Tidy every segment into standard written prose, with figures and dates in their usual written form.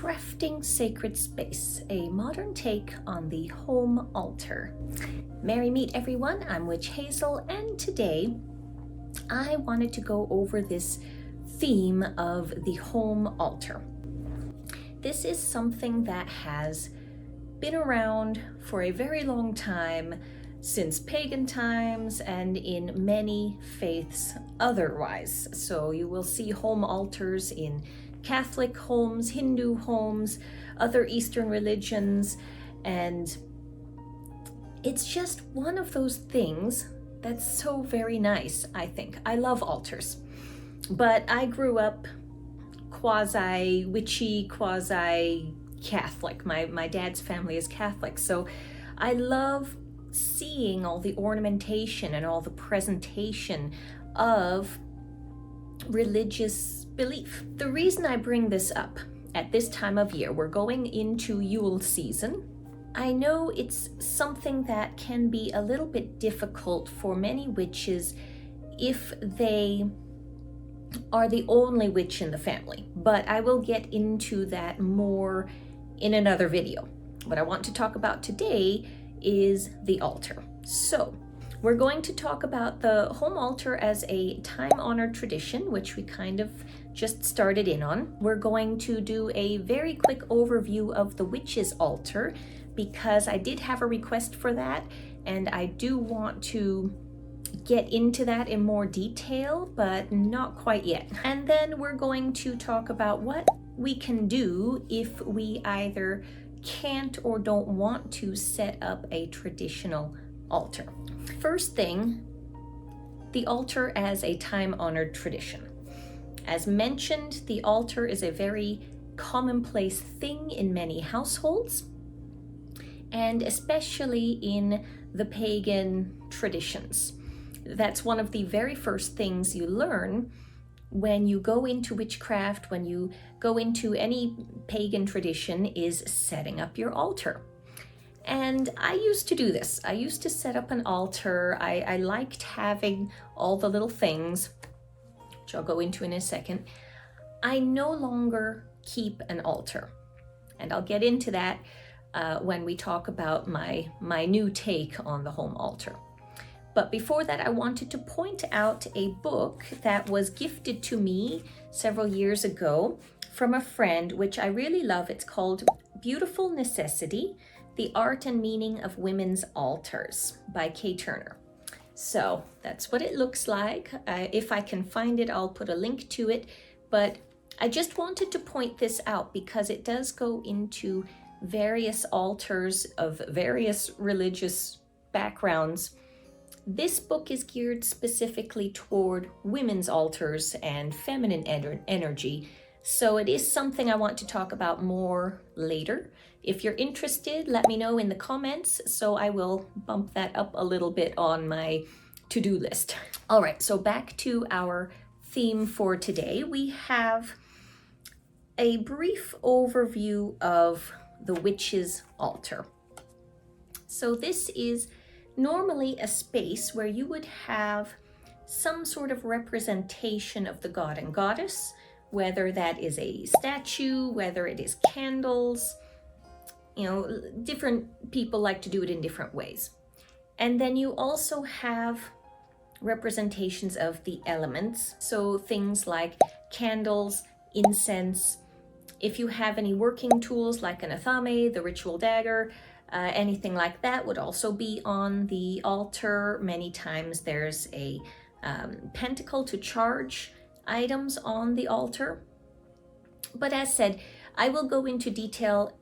Crafting Sacred Space, a modern take on the home altar. Merry meet everyone, I'm Witch Hazel, and today I wanted to go over this theme of the home altar. This is something that has been around for a very long time, since pagan times and in many faiths otherwise. So you will see home altars in Catholic homes, Hindu homes, other Eastern religions, and it's just one of those things that's so very nice, I think. I love altars, but I grew up quasi-witchy, quasi-Catholic. My dad's family is Catholic, so I love seeing all the ornamentation and all the presentation of religious belief. The reason I bring this up at this time of year, we're going into Yule season. I know it's something that can be a little bit difficult for many witches if they are the only witch in the family, but I will get into that more in another video. What I want to talk about today is the altar. So we're going to talk about the home altar as a time-honored tradition, which we kind of just started in on. We're going to do a very quick overview of the witch's altar because I did have a request for that, and I do want to get into that in more detail, but not quite yet. And then we're going to talk about what we can do if we either can't or don't want to set up a traditional altar. First thing, the altar as a time-honored tradition. As mentioned, the altar is a very commonplace thing in many households, and especially in the pagan traditions. That's one of the very first things you learn when you go into witchcraft, when you go into any pagan tradition, is setting up your altar. And I used to do this. I used to set up an altar. I liked having all the little things, which I'll go into in a second. I no longer keep an altar, and I'll get into that when we talk about my new take on the home altar. But before that, I wanted to point out a book that was gifted to me several years ago from a friend, which I really love. It's called Beautiful Necessity: The Art and Meaning of Women's Altars by Kay Turner. So that's what it looks like. If I can find it, I'll put a link to it. But I just wanted to point this out because it does go into various altars of various religious backgrounds. This book is geared specifically toward women's altars and feminine energy, so it is something I want to talk about more later. If you're interested, let me know in the comments, so I will bump that up a little bit on my to-do list. All right, so back to our theme for today. We have a brief overview of the witch's altar. So this is normally a space where you would have some sort of representation of the god and goddess, whether that is a statue, whether it is candles. You know, different people like to do it in different ways. And then you also have representations of the elements, so things like candles, incense. If you have any working tools like an athame, the ritual dagger, anything like that would also be on the altar. Many times there's a pentacle to charge items on the altar. But as said, I will go into detail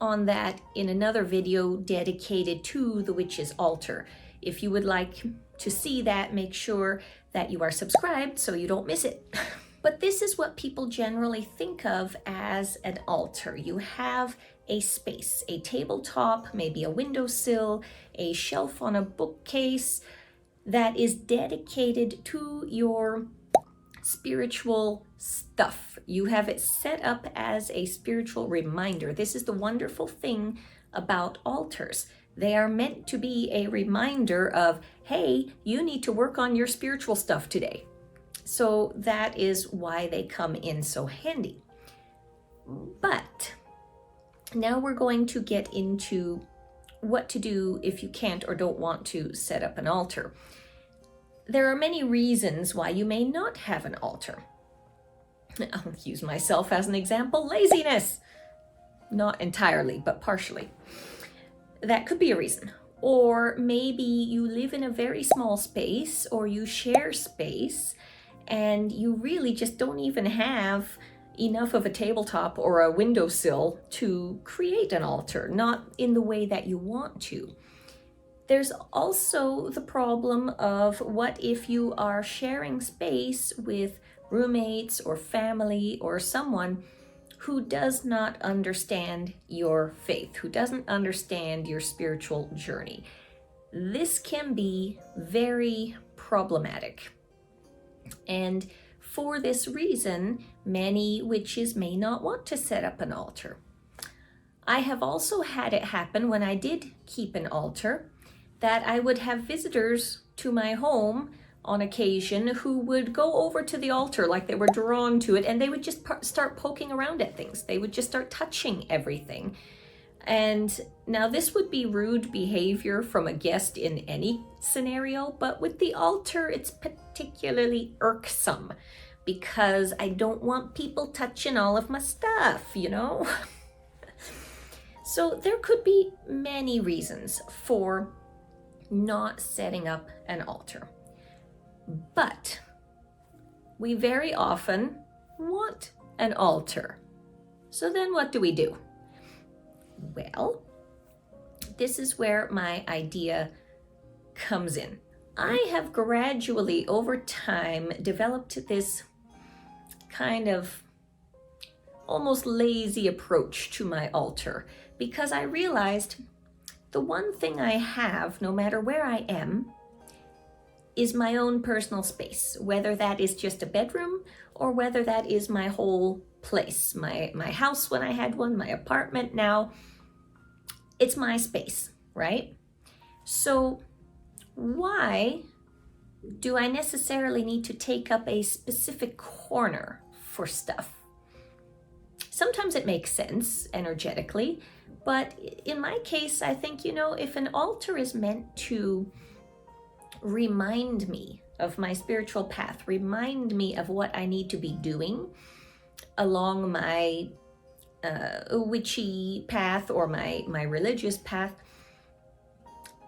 on that in another video dedicated to the witch's altar. If you would like to see that, make sure that you are subscribed so you don't miss it. But this is what people generally think of as an altar. You have a space, a tabletop, maybe a windowsill, a shelf on a bookcase that is dedicated to your spiritual stuff. You have it set up as a spiritual reminder. This is the wonderful thing about altars. They are meant to be a reminder of, hey, you need to work on your spiritual stuff today. So that is why they come in so handy. But Now we're going to get into what to do if you can't or don't want to set up an altar. There are many reasons why you may not have an altar. I'll use myself as an example. Laziness. Not entirely, but partially. That could be a reason. Or maybe you live in a very small space, or you share space, and you really just don't even have enough of a tabletop or a windowsill to create an altar, not in the way that you want to. There's also the problem of what if you are sharing space with roommates or family or someone who does not understand your faith, who doesn't understand your spiritual journey. This can be very problematic. And for this reason, many witches may not want to set up an altar. I have also had it happen when I did keep an altar that I would have visitors to my home on occasion who would go over to the altar like they were drawn to it, and they would just start poking around at things. They would just start touching everything. And now this would be rude behavior from a guest in any scenario, but with the altar, it's particularly irksome because I don't want people touching all of my stuff, you know? So there could be many reasons for not setting up an altar. But we very often want an altar. So then what do? Well, this is where my idea comes in. I have gradually over time developed this kind of almost lazy approach to my altar because I realized the one thing I have, no matter where I am, is my own personal space, whether that is just a bedroom or whether that is my whole place, my house when I had one, my apartment now. It's my space, right? So why do I necessarily need to take up a specific corner for stuff? Sometimes it makes sense energetically, but in my case, I think, if an altar is meant to remind me of my spiritual path, remind me of what I need to be doing along my witchy path or my religious path,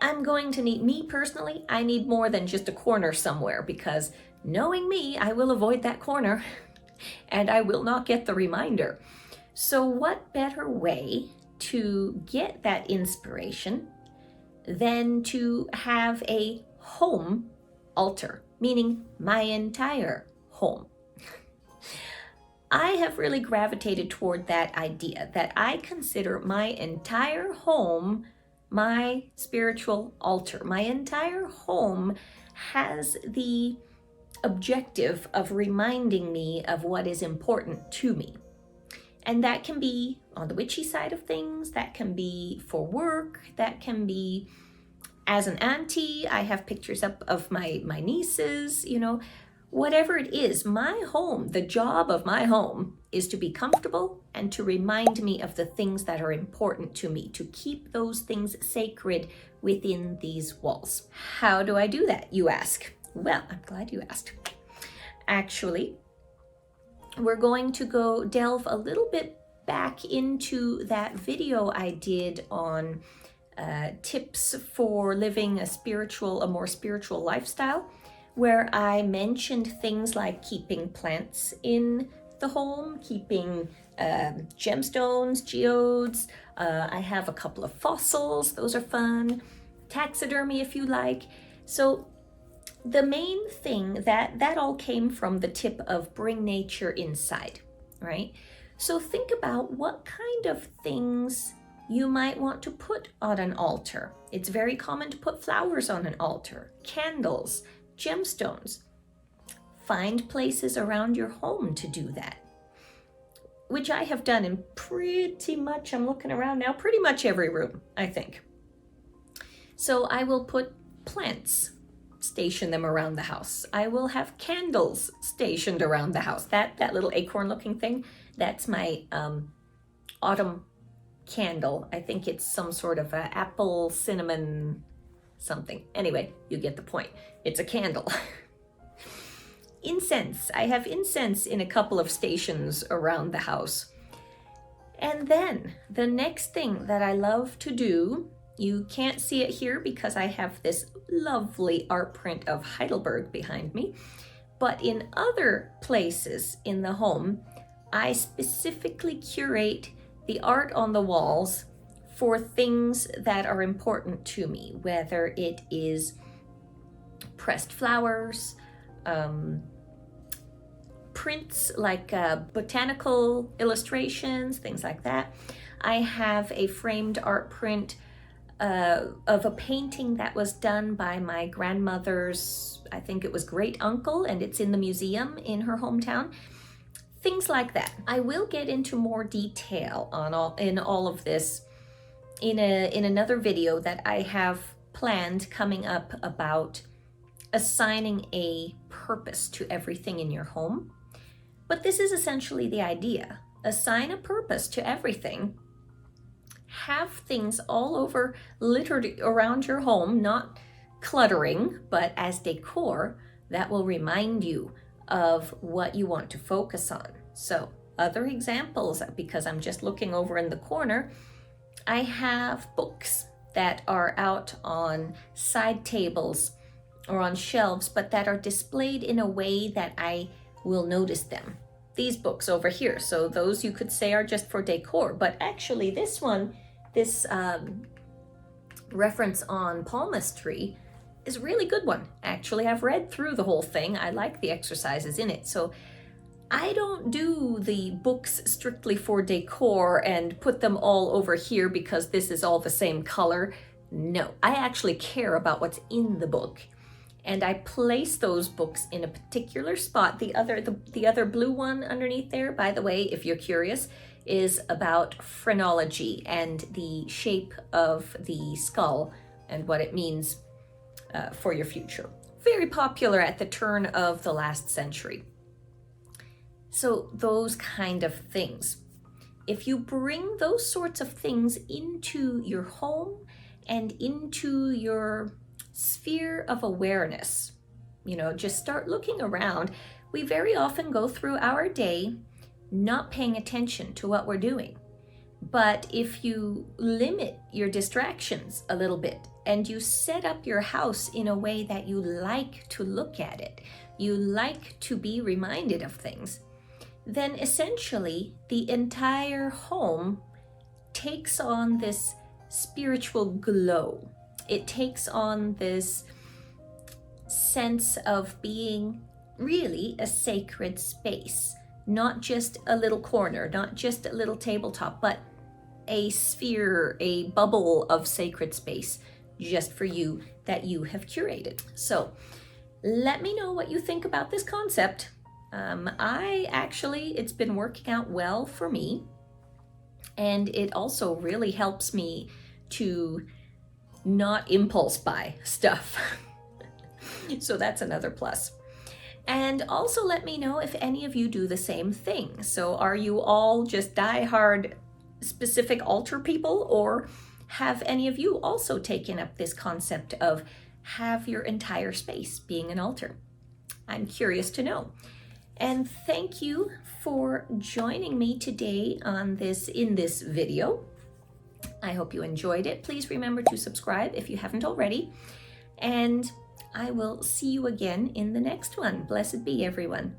I'm going to need, me personally, I need more than just a corner somewhere, because knowing me, I will avoid that corner and I will not get the reminder. So what better way to get that inspiration than to have a home altar, meaning my entire home. I have really gravitated toward that idea that I consider my entire home my spiritual altar. My entire home has the objective of reminding me of what is important to me. And that can be on the witchy side of things, that can be for work, that can be as an auntie. I have pictures up of my nieces, whatever it is. My home, the job of my home is to be comfortable and to remind me of the things that are important to me, to keep those things sacred within these walls. How do I do that, you ask? Well, I'm glad you asked. Actually, we're going to go delve a little bit back into that video I did on tips for living a more spiritual lifestyle, where I mentioned things like keeping plants in the home, keeping gemstones, geodes. I have a couple of fossils, those are fun. Taxidermy if you like. So the main thing that all came from the tip of bring nature inside, right? So think about what kind of things you might want to put on an altar. It's very common to put flowers on an altar, candles, gemstones. Find places around your home to do that, which I have done in pretty much, I'm looking around now, pretty much every room, I think. So I will put plants, station them around the house. I will have candles stationed around the house. That little acorn looking thing, that's my autumn candle. I think it's some sort of a apple cinnamon something. Anyway, you get the point. It's a candle. Incense. I have incense in a couple of stations around the house. And then the next thing that I love to do, you can't see it here because I have this lovely art print of Heidelberg behind me, but in other places in the home, I specifically curate the art on the walls for things that are important to me, whether it is pressed flowers, prints like botanical illustrations, things like that. I have a framed art print of a painting that was done by my grandmother's, I think it was great uncle, and it's in the museum in her hometown. Things like that. I will get into more detail on all of this in another video that I have planned coming up about assigning a purpose to everything in your home. But this is essentially the idea. Assign a purpose to everything. Have things all over littered around your home, not cluttering, but as decor that will remind you of what you want to focus on. So other examples, because I'm just looking over in the corner, I have books that are out on side tables or on shelves, but that are displayed in a way that I will notice them. These books over here, so those you could say are just for decor, but actually this one, this reference on palmistry is a really good one. Actually, I've read through the whole thing. I like the exercises in it. So I don't do the books strictly for decor and put them all over here because this is all the same color. No, I actually care about what's in the book. And I place those books in a particular spot. The other blue one underneath there, by the way, if you're curious, is about phrenology and the shape of the skull and what it means for your future. Very popular at the turn of the last century. So those kind of things. If you bring those sorts of things into your home and into your sphere of awareness, just start looking around. We very often go through our day not paying attention to what we're doing. But if you limit your distractions a little bit and you set up your house in a way that you like to look at it, you like to be reminded of things, then essentially the entire home takes on this spiritual glow. It takes on this sense of being really a sacred space, not just a little corner, not just a little tabletop, but a sphere, a bubble of sacred space just for you that you have curated. So let me know what you think about this concept. It's been working out well for me, and it also really helps me to not impulse buy stuff. So that's another plus. And also let me know if any of you do the same thing. So are you all just die-hard specific altar people, or have any of you also taken up this concept of have your entire space being an altar? I'm curious to know. And thank you for joining me today in this video. I hope you enjoyed it. Please remember to subscribe if you haven't already. And I will see you again in the next one. Blessed be, everyone.